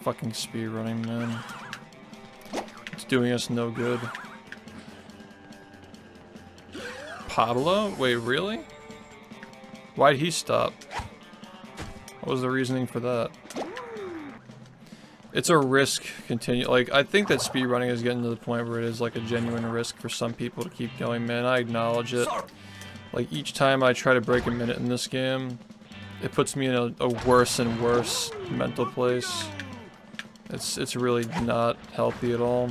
fucking speedrunning, man. It's doing us no good. Pablo? Wait, really? Why'd he stop? What was the reasoning for that? It's a risk like, I think that speedrunning is getting to the point where it is like a genuine risk for some people to keep going, man. I acknowledge it. Like, each time I try to break a minute in this game, it puts me in a worse and worse mental place. It's really not healthy at all.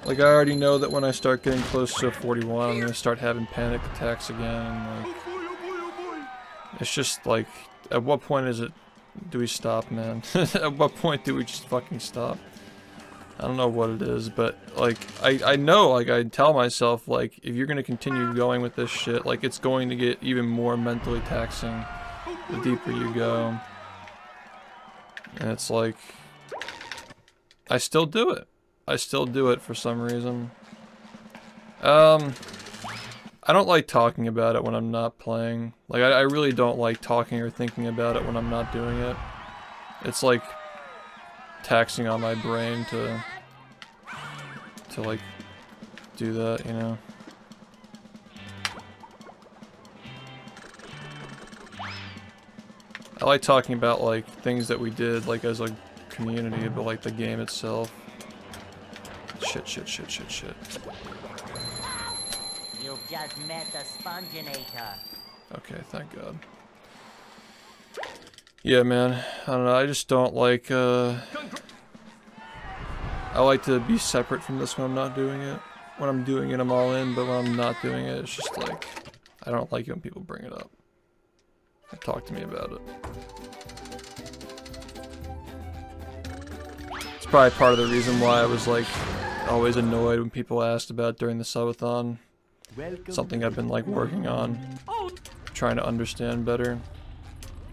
Like, I already know that when I start getting close to 41, I'm gonna start having panic attacks again, and like, it's just like, at what point do we stop, man? At what point do we just fucking stop? I don't know what it is, but like, I know, like, I tell myself, like, if you're gonna continue going with this shit, like, it's going to get even more mentally taxing the deeper you go. And it's like, I still do it. I still do it for some reason. I don't like talking about it when I'm not playing. Like, I really don't like talking or thinking about it when I'm not doing it. It's like taxing on my brain to like do that, you know? I like talking about like things that we did like as a community, but like the game itself. Shit. You've just met the Sponginator. Okay, thank God. Yeah, man. I don't know. I just don't like, I like to be separate from this when I'm not doing it. When I'm doing it, I'm all in, but when I'm not doing it, it's just like, I don't like it when people bring it up. Talk to me about it. It's probably part of the reason why I was like always annoyed when people asked about during the subathon. Something I've been like working on, trying to understand better.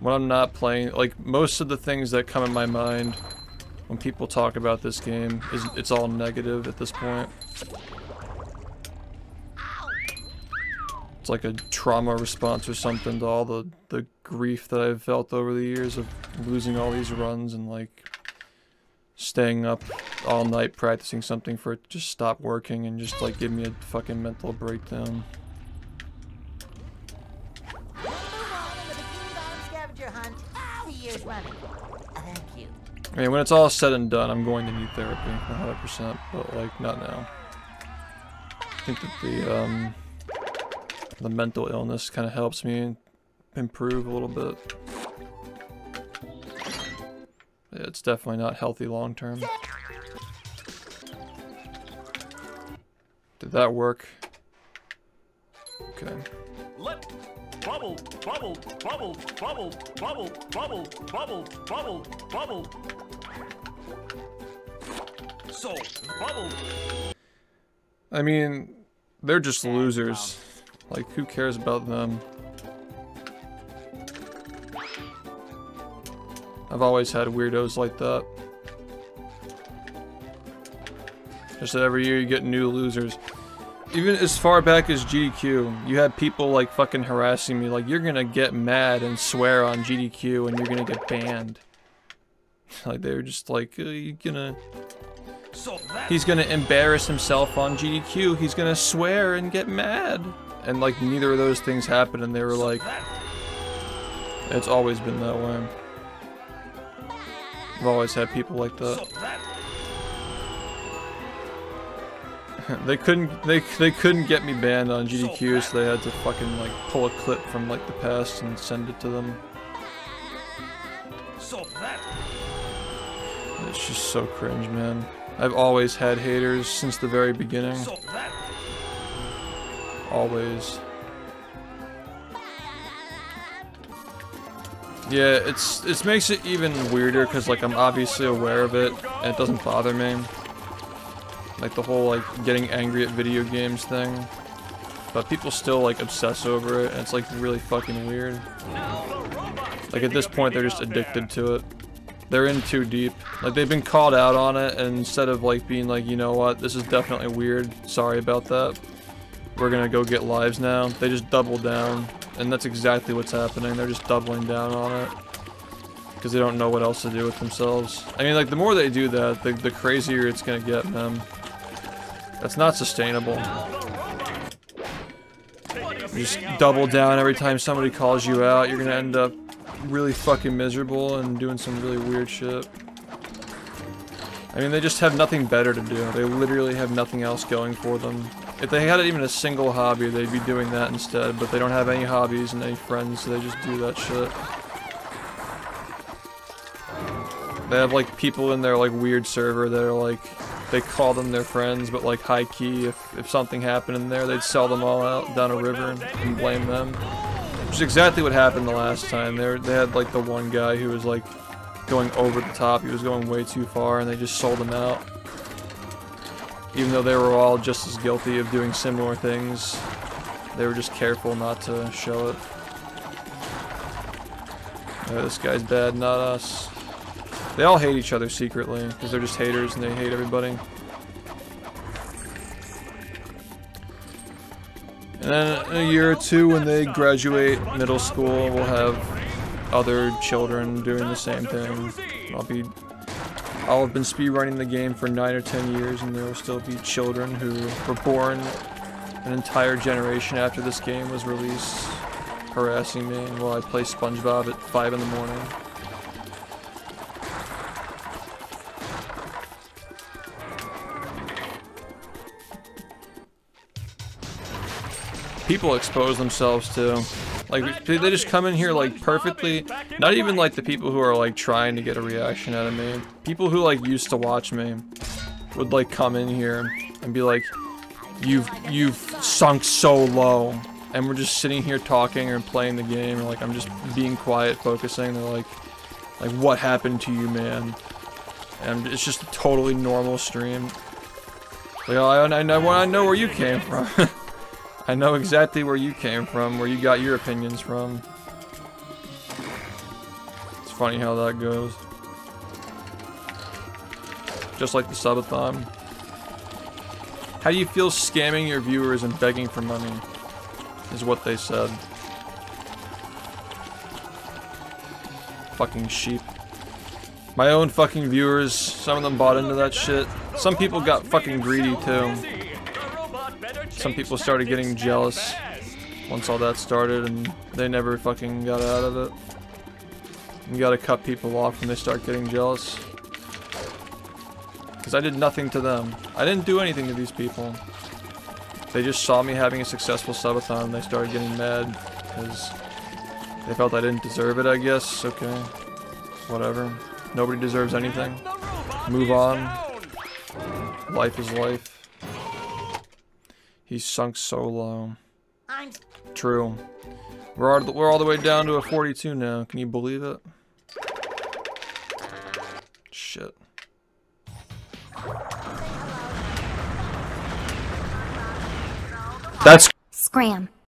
When I'm not playing, like most of the things that come in my mind when people talk about this game it's all negative at this point. It's like a trauma response or something to all the grief that I've felt over the years of losing all these runs and like staying up all night practicing something for it to just stop working and just like give me a fucking mental breakdown. I mean, when it's all said and done, I'm going to need therapy 100%, but like not now. I think that the mental illness kind of helps me improve a little bit. Yeah, it's definitely not healthy long term. Did that work? Okay. Bubble. So, bubble. I mean, they're just losers. Like, who cares about them? I've always had weirdos like that. Just that every year you get new losers. Even as far back as GDQ, you had people like fucking harassing me, like, you're gonna get mad and swear on GDQ and you're gonna get banned. Like, they were just like, he's gonna embarrass himself on GDQ, he's gonna swear and get mad. And like, neither of those things happened, and they were like, it's always been that way. I've always had people like that. They couldn't get me banned on GDQ, so they had to fucking like pull a clip from like the past and send it to them. It's just so cringe, man. I've always had haters since the very beginning. Always. Yeah, it makes it even weirder because like I'm obviously aware of it and it doesn't bother me. Like the whole like getting angry at video games thing. But people still like obsess over it and it's like really fucking weird. Like at this point they're just addicted to it. They're in too deep. Like they've been called out on it and instead of like being like, you know what, this is definitely weird, sorry about that, we're gonna go get lives now, they just double down. And that's exactly what's happening, they're just doubling down on it. because they don't know what else to do with themselves. I mean, like, the more they do that, the crazier it's gonna get, man. That's not sustainable. You just double down every time somebody calls you out, you're gonna end up really fucking miserable and doing some really weird shit. I mean, they just have nothing better to do. They literally have nothing else going for them. If they had even a single hobby, they'd be doing that instead, but they don't have any hobbies and any friends, so they just do that shit. They have, like, people in their, like, weird server that are, like, they call them their friends, but, like, high-key, if something happened in there, they'd sell them all out down a river and blame them. Which is exactly what happened the last time. They had, like, the one guy who was, like, going over the top. He was going way too far, and they just sold him out. Even though they were all just as guilty of doing similar things, they were just careful not to show it. Oh, this guy's bad, not us. They all hate each other secretly, because they're just haters and they hate everybody. And then in a year or two, when they graduate middle school, we'll have other children doing the same thing. I'll have been speedrunning the game for 9 or 10 years, and there will still be children who were born an entire generation after this game was released, harassing me while I play SpongeBob at 5 in the morning. People expose themselves to. Like, they just come in here, like, perfectly. Not even, like, the people who are, like, trying to get a reaction out of me. People who, like, used to watch me would, like, come in here and be like, You've sunk so low. And we're just sitting here talking or playing the game, or, like, I'm just being quiet, focusing. They're like, what happened to you, man? And it's just a totally normal stream. Like, oh, I know where you came from. I know exactly where you came from, where you got your opinions from. It's funny how that goes. Just like the subathon. How do you feel scamming your viewers and begging for money? Is what they said. Fucking sheep. My own fucking viewers, some of them bought into that shit. Some people got fucking greedy too. Some people started getting jealous once all that started, and they never fucking got out of it. You gotta cut people off when they start getting jealous. Because I did nothing to them. I didn't do anything to these people. They just saw me having a successful subathon and they started getting mad because they felt I didn't deserve it, I guess. Okay. Whatever. Nobody deserves anything. Move on. Life is life. He's sunk so low. True. We're all the way down to a 42 now. Can you believe it? Shit. That's Scram.